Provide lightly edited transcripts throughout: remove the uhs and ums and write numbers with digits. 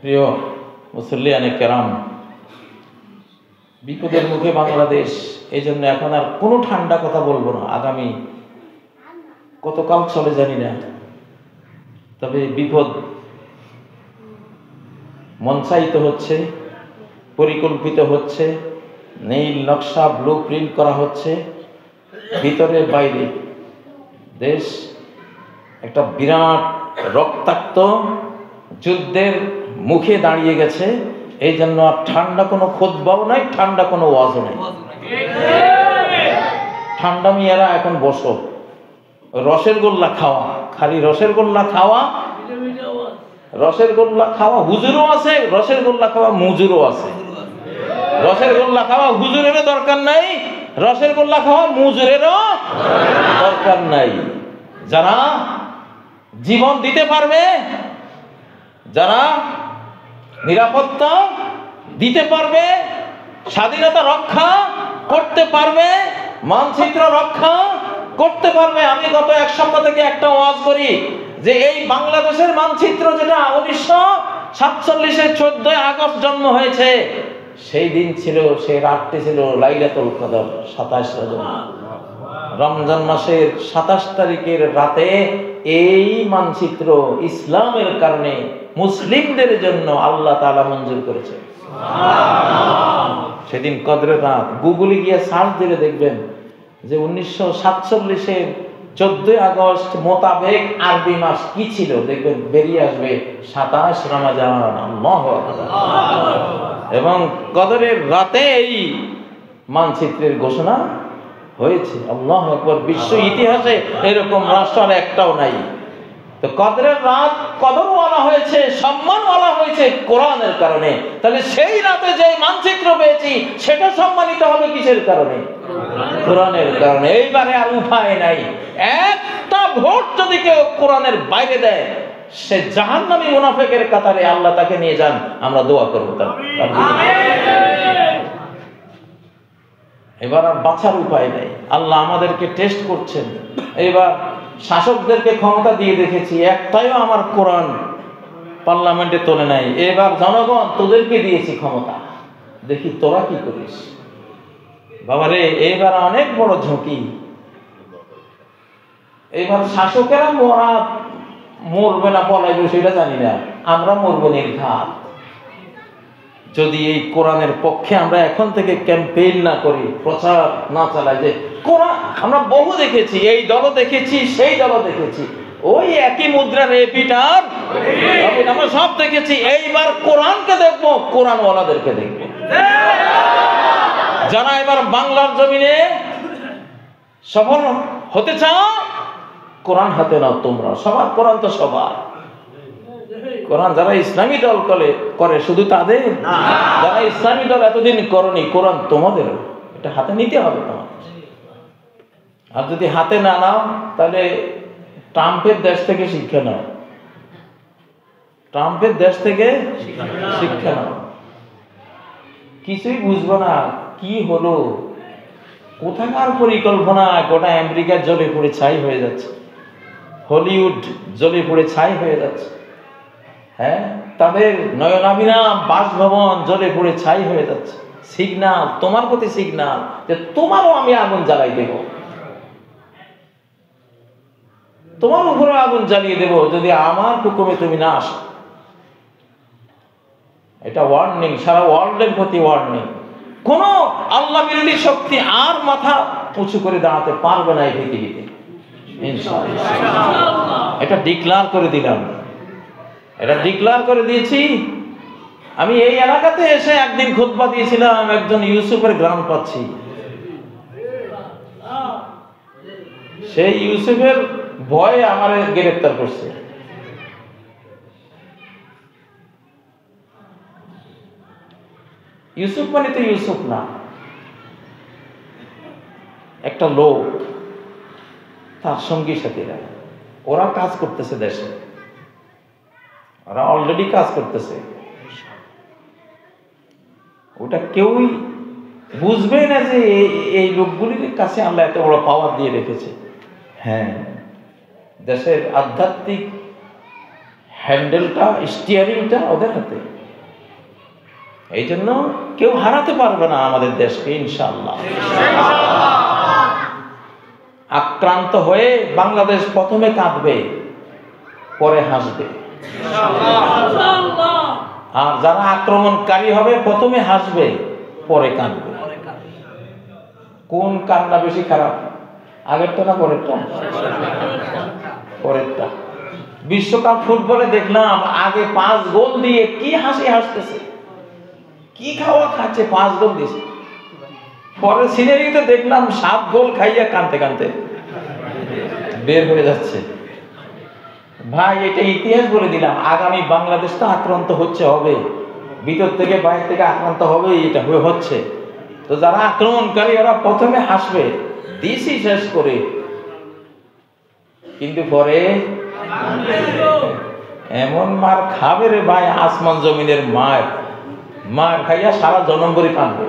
প্রিয় মুসল্লিয়ানে কেরাম, বিপদের মুখে বাংলাদেশ। এই জন্য এখন আর কোনো ঠান্ডা কথা বলবো না, আগামী কতকাল চলে জানি না। তবে বিপদ মঞ্চায়িত হচ্ছে, পরিকল্পিত হচ্ছে, নীল নকশা ব্লু প্রিন্ট করা হচ্ছে। ভিতরে বাইরে দেশ একটা বিরাট রক্তাক্ত যুদ্ধের মুখে দাঁড়িয়ে গেছে। এই জন্য আর ঠান্ডা কোনো খোদবাও নাই, ঠান্ডা কোনো ওয়াজও নাই। ঠান্ডা মিয়ারা এখন বসো, রসের গোল্লা খাওয়া, খালি রসের গোল্লা খাওয়া, রসের গোল্লা খাওয়া হুজুরও আছে, রসের গোল্লা খাওয়া মুজুরও আছে। রসের গোল্লা খাওয়া হুজুরেরও দরকার নাই, রসের গোল্লা খাওয়া মুজুরেরও দরকার নাই। যারা জীবন দিতে পারবে, যারা নিরাপত্তা দিতে পারবে, স্বাধীনতা রক্ষা করতে পারবে, মানচিত্র রক্ষা করতে পারবে। আমি গত এক সপ্তাহ থেকে একটা ওয়াজ করি যে এই বাংলাদেশের মানচিত্র যেটা 1947-এর 14 আগস্ট জন্ম হয়েছে, সেই দিন ছিল, সেই রাতটি ছিল লাইলাতুল কদর, 27 রজনী, রমজান মাসের 27 তারিখের রাতে এই মানচিত্র ইসলামের কারণে মুসলিমদের জন্য আল্লাহ তাআলা মঞ্জুর করেছে। সেদিন কদরের রাত। গুগলে গিয়ে সার্চ দিলে দেখবেন যে 1947-এর 14 আগস্ট মোতাবেক আরবি মাস কি ছিল, দেখবেন বেরিয়ে আসবে 27 রমজান। আল্লাহু আকবার। এবং কদরের রাতে এই মানচিত্রের ঘোষণা হয়েছে। আল্লাহু আকবার। বিশ্ব ইতিহাসে এরকম রাষ্ট্র আর একটাও নাই। তো কদরের রাত কদর বলা হয়েছে, সম্মান বলা হয়েছে কোরআনের কারণে। তাহলে সেই রাতে যে মানচিত্র পেয়েছি সেটা সম্মানিত হবে কিসের কারণে? কোরআনের কারণে। এইবারে আর উপায় নাই। একটা ভোট যদি কেউ কোরআনের বাইরে দেয়, সে জাহান্নামী মুনাফিকের কাতারে আল্লাহ তাকে নিয়ে যান। আমরা দোয়া করব তার। এবার আর বাঁচার উপায় নেই। আল্লাহ আমাদেরকে টেস্ট করছেন। এবার শাসকদেরকে ক্ষমতা দিয়ে দেখেছি, একটাইও আমার কোরআন পার্লামেন্টে তোলে নাই। এবার জনগণ তোদেরকে দিয়েছি ক্ষমতা, দেখি তোরা কি করিস। বাবারে, এবার অনেক বড় ঝুঁকি। এবার শাসকেরা মরবে না পলাইবে সেটা জানি না, আমরা মরবো নির্ঘাত যদি এই কোরআনের পক্ষে আমরা এখন থেকে ক্যাম্পেইন না করি, প্রচার না চালাই। যে কোরআন আমরা বহু দেখেছি, এই দলও দেখেছি, সেই দলও দেখেছি, ওই একই মুদ্রার এপিটার আমরা সব দেখেছি। এইবার কোরআনকে দেখবো, কোরআনওয়ালাদেরকে দেখবো। যারা এবার বাংলার জমিনে সফল হতে চাও, কোরআন হাতে নাও তোমরা। সবার কোরআন তো সবার। কোরআন যারা ইসলামী দল করে শুধু তাদের, যারা ইসলামী দল এতদিন করনি, কোরআন তোমাদের। এটা হাতে নিতে হবে তোমার। আর যদি হাতে না নাও, তাহলে ট্রাম্পের দেশ থেকে শিক্ষা নাও। ট্রাম্পের দেশ থেকে শিক্ষা নাও। কিছুই বুঝবো না, কি হলো, কোথাকার পরিকল্পনা। গোটা আমেরিকা জ্বলে পুড়ে ছাই হয়ে যাচ্ছে, হলিউড জ্বলে পুড়ে ছাই হয়ে যাচ্ছে। হ্যাঁ, তাদের নয়নাভিনা বাসভবন জ্বলে পুড়ে ছাই হয়ে যাচ্ছে। সিগনাল, তোমার প্রতি সিগনাল যে তোমারও আমি আগুন জ্বালাই দেব, তোমার উপরে আগুন জ্বালিয়ে দেব যদি আমার হুকুমে তুমি না আসো। এটা ওয়ার্নিং, সারা ওয়ার্ল্ডের প্রতি ওয়ার্নিং। কোন আল্লাহ বিরোধী শক্তি আর মাথা উঁচু করে দাঁড়াতে পারবে না এই পৃথিবীতে, ইনশাআল্লাহ। এটা ডিক্লার করে দিলাম, এটা ডিক্লার করে দিয়েছি। আমি এই এলাকাতে এসে একদিন খুতবা দিয়েছিলাম, একজন ইউসুফের গ্রাম পাচ্ছি। সেই ইউসুফের ভয়ে আমার গ্রেফতার করছে। ইউসুফ মানে তো ইউসুফ না, একটা লোক, তার সঙ্গী সাথীরা, ওরা কাজ করতেছে দেশে, ওরা অলরেডি কাজ করতেছে। ওটা কেউই বুঝবে না যে এই লোকগুলির কাছে আল্লাহ এত বড় পাওয়ার দিয়ে রেখেছে। হ্যাঁ, দেশের আধ্যাত্মিক হ্যান্ডেলটা, স্টিয়ারিংটা ওদের হাতে। এই জন্য কেউ হারাতে পারবে না আমাদের দেশকে ইনশাআল্লাহ। আক্রান্ত হয়ে বাংলাদেশ প্রথমে কাঁদবে, পরে হাসবে। আর যারা আক্রমণকারী হবে প্রথমে হাসবে, পরে কাঁদবে। কোন কান্না বেশি খারাপ, আগেরটা না পরেরটা? পরেরটা। বিশ্বকাপ ফুটবলে দেখলাম আগে 5 গোল দিয়ে কি হাসি হাসতেছে, কি খাওয়া খাচ্ছে, 5 গোল দিয়েছে। পরের সিনারিতে দেখলাম 7 গোল খাইয়া কানতে কানতে বের হয়ে যাচ্ছে। ভাই এটা ইতিহাস বলে দিলাম, আগামী বাংলাদেশ তো আক্রান্ত হচ্ছে, হবে, ভিতর থেকে বাইরে থেকে আক্রান্ত হবে, এটা হচ্ছে। তো যারা আক্রমণকারী ওরা প্রথমে হাসবে, দিশি শেষ করে, কিন্তু পরে এমন মার খাবে রে ভাই, আসমান জমিনের মার খাইয়া সারা জনম ভরে কাঁদবে।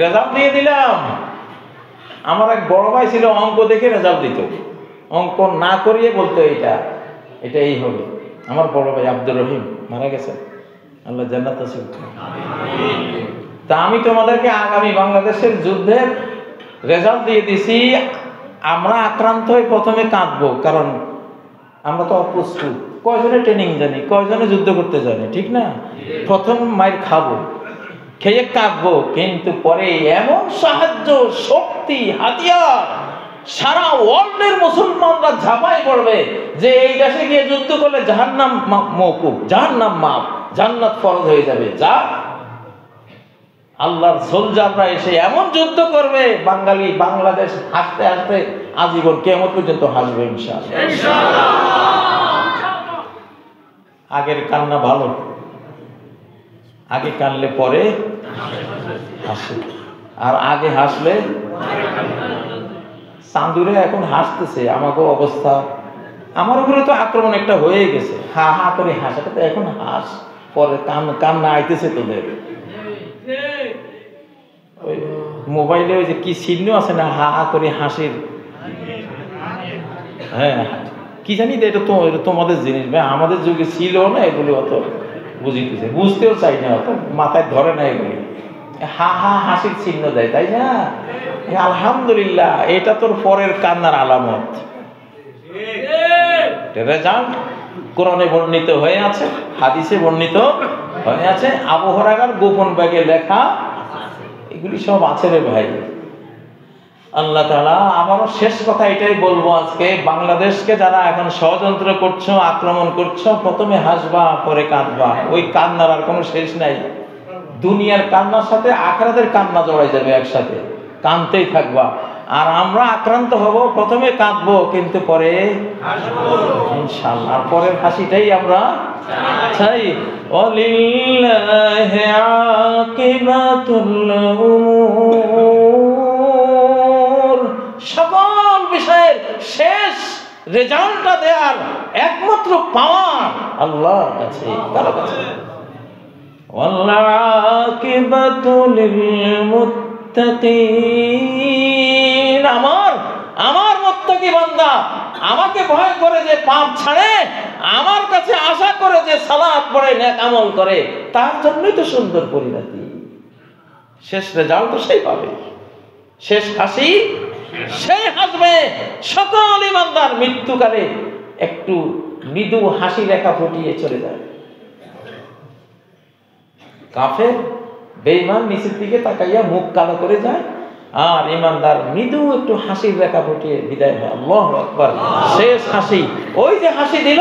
রেজাল্ট দিয়ে দিলাম। আমার এক বড় ভাই ছিল, অঙ্ক দেখে রেজাল্ট দিত, অঙ্ক না করিয়ে বলতো এটা এই হবে। আমার বড় ভাই আব্দুর রহিম মারা গেছে, আল্লাহ জান্নাত নসিব করুন। তা আমি তোমাদেরকে আগামী বাংলাদেশের যুদ্ধের রেজাল্ট দিয়ে দিছি। আমরা আক্রান্ত হয়ে প্রথমে কাঁদবো, কারণ আমরা তো অপ্রস্তুত। কয়জনে ট্রেনিং জানি, কয়জনে যুদ্ধ করতে জানি, ঠিক না? প্রথম মাইর খাবো, খেয়ে কাঁদবো, কিন্তু পরে এমন সাহায্য, শক্তি, হাতিয়ার সারা ওয়ার্ল্ডের মুসলমানরা ঝাঁপাই পড়বে যে এই দেশে গিয়ে যুদ্ধ করলে জাহান্নাম মওকুফ, জাহান্নাম মাফ, জান্নাত ফরজ হয়ে যাবে। যা আল্লাহর সোলজাররা এসে এমন যুদ্ধ করবে, বাংলাদেশ হাসতে হাসতে আজীবন কিয়ামত পর্যন্ত হাসবে ইনশাআল্লাহ। আগের কান্না ভালো, আগে কানলে পরে হাসে, আর আগে হাসলে। চাঁদুরে এখন হাসতেছে, আমাকে অবস্থা, আমার উপরে তো আক্রমণ একটা হয়ে গেছে, হা হা করে হাসাটা তো এখন হাস, পরে কান্না আইতেছে তোদের। ওই মোবাইলে ওই যে কি চিহ্ন আছে না, হা হা করে হাসির, হ্যাঁ কি জানি, এটা তো তোমাদের জিনিস ভাই, আমাদের যুগে ছিল না এগুলো, অত বুঝতেও চাই না, অত মাথায় ধরে না এগুলি। হা হা হাসির চিহ্ন দেয়, তাই না? আলহামদুলিল্লাহ, এটা তোর পরের কান্নার আলামত। রেজাল্ট কোরআনে বর্ণিত হয়ে আছে, হাদিসে বর্ণিত হয়ে আছে, আবু হুরায়রার গোপন ব্যাগে লেখা, এগুলি সব আছে রে ভাই। আল্লাহ তাআলা, আমারও শেষ কথা এটাই বলবো আজকে, বাংলাদেশকে যারা এখন ষড়যন্ত্র করছো, আক্রমণ করছো, প্রথমে হাসবা, পরে কাঁদবা। ওই কান্নার আর কোনো শেষ নাই। দুনিয়ার কান্নার সাথে আখিরাতের কান্না জড়াই যাবে একসাথে, কাঁদতেই থাকবা। আর আমরা আক্রান্ত হব, প্রথমে কাঁদবো, কিন্তু পরে ইনশাআল্লাহ, আর পরের হাসিটাই আমরা চাই। ওয়ালিল্লাহি আকিবাতুল উমুর, সকল বিষয়ের শেষ রেজাল্টটা দেওয়ার একমাত্র পাওয়ার আল্লাহর কাছে, কারো কাছে। ওয়াল্লাকিবাতু লিল মুত্তাকিন, আমার মুত্তাকি বান্দা, আমাকে ভয় করে যে পাপ ছাড়ে, আমার কাছে আশা করে যে সালাত পড়ে, নেক আমল করে, তার জন্যই তো সুন্দর পরিণতি। শেষ রেজাল্ট তো সেই পাবে, শেষ হাসি সেই হাসবে। সকল ইমানদার মৃত্যুকালে একটু মৃদু হাসি রেখা ফুটিয়ে চলে যায়। কাফের বেঈমান নিচের দিকে তাকাইয়া মুখ কালো করে যায়, আর ইমানদার মৃদু একটু হাসির রেখা ফুটিয়ে বিদায় হয়। আল্লাহু আকবার, শেষ হাসি। ওই যে হাসি দিল,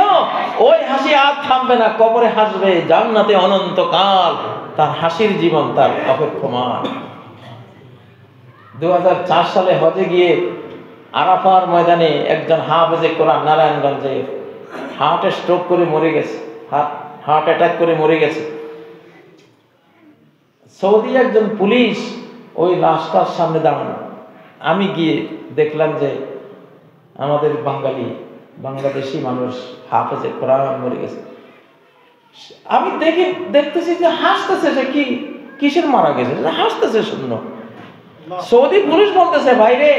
ওই হাসি আর থামবে না, কবরে হাসবে, জান্নাতে অনন্তকাল তার হাসির জীবন তার অপেক্ষমান। 2004 সালে হজে গিয়ে আরাফার ময়দানে একজন হাফেজে কোরআন নারায়ণগঞ্জে হার্ট স্ট্রোক করে মরে গেছে, হার্ট অ্যাটাক করে মরে গেছে। সৌদি একজন পুলিশ ওই লাশটার সামনে দাঁড়ানো, আমি গিয়ে দেখলাম যে আমাদের বাংলাদেশি মানুষ হাফেজে কোরআন মরে গেছে। আমি দেখতেছি যে হাসতেছে, সে কিসের মারা গেছে, হাসতেছে শূন্য। সৌদি পুলিশ বলতেছে, ভাই রে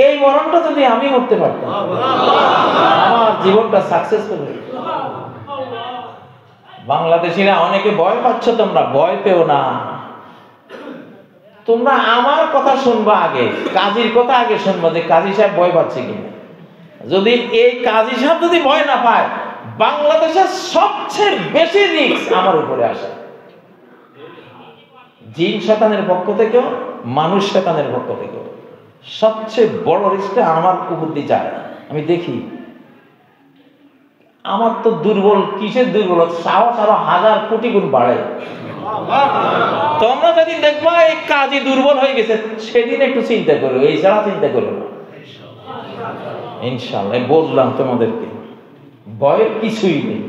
এই মরণটা যদি আমি মরতে পারতাম, আমার জীবনটা সাকসেসফুল হয়ে যেত। বাংলাদেশিরা অনেকে ভয় পাচ্ছ, তোমরা ভয় পেও না। তোমরা আমার কথা শুনবা আগে, কাজীর কথা আগে শুনবা যে কাজী সাহেব ভয় পাচ্ছে কিনা। যদি এই কাজী সাহেব যদি ভয় না পায়, বাংলাদেশের সবচেয়ে বেশি রিস্ক আমার উপরে আসে, জিন শয়তানের পক্ষ থেকেও মানুষ শয়তানের পক্ষ থেকেও। সবচেয়ে বড় রিস্কটা আমার উপর দিয়ে যায়। আমি দেখি আমার তো দুর্বল, কিসের দুর্বল, সাহস আরো 1000 কোটি গুণ বাড়ে। তোমরা যদি দেখবা এই কাজই দুর্বল হয়ে গেছে, সেদিন একটু চিন্তা করো, এই ছাড়া চিন্তা করো না। ইনশাআল্লাহ বললাম তোমাদেরকে, ভয়ের কিছুই নেই,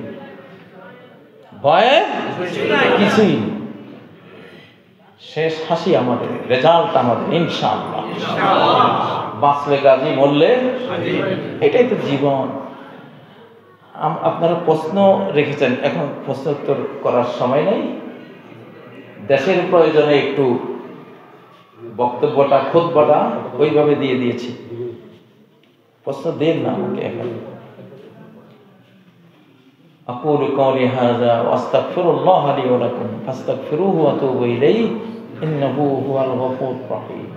ভয়ের কিছুই নেই। শেষ হাসি আমাদের, রেজাল্ট আমাদের ইনশাআল্লাহ। বাঁচলে গাজী, মরলে, এটাই তো জীবন। আপনারা প্রশ্ন রেখেছেন, এখন প্রশ্ন উত্তর করার সময় নেই। দেশের প্রয়োজনে একটু বক্তব্যটা, খুতবাটা ওইভাবে দিয়ে দিয়েছি। প্রশ্ন দেন না আমাকে এখন। আকুলু কওলি হাযা ওয়া আস্তাগফিরুল্লাহ লি ওয়া লাকুম ফাস্তাগফিরুহু ওয়া তুবু ইলাইহি ইন্নাহু হুয়াল গফুরুর রহিম।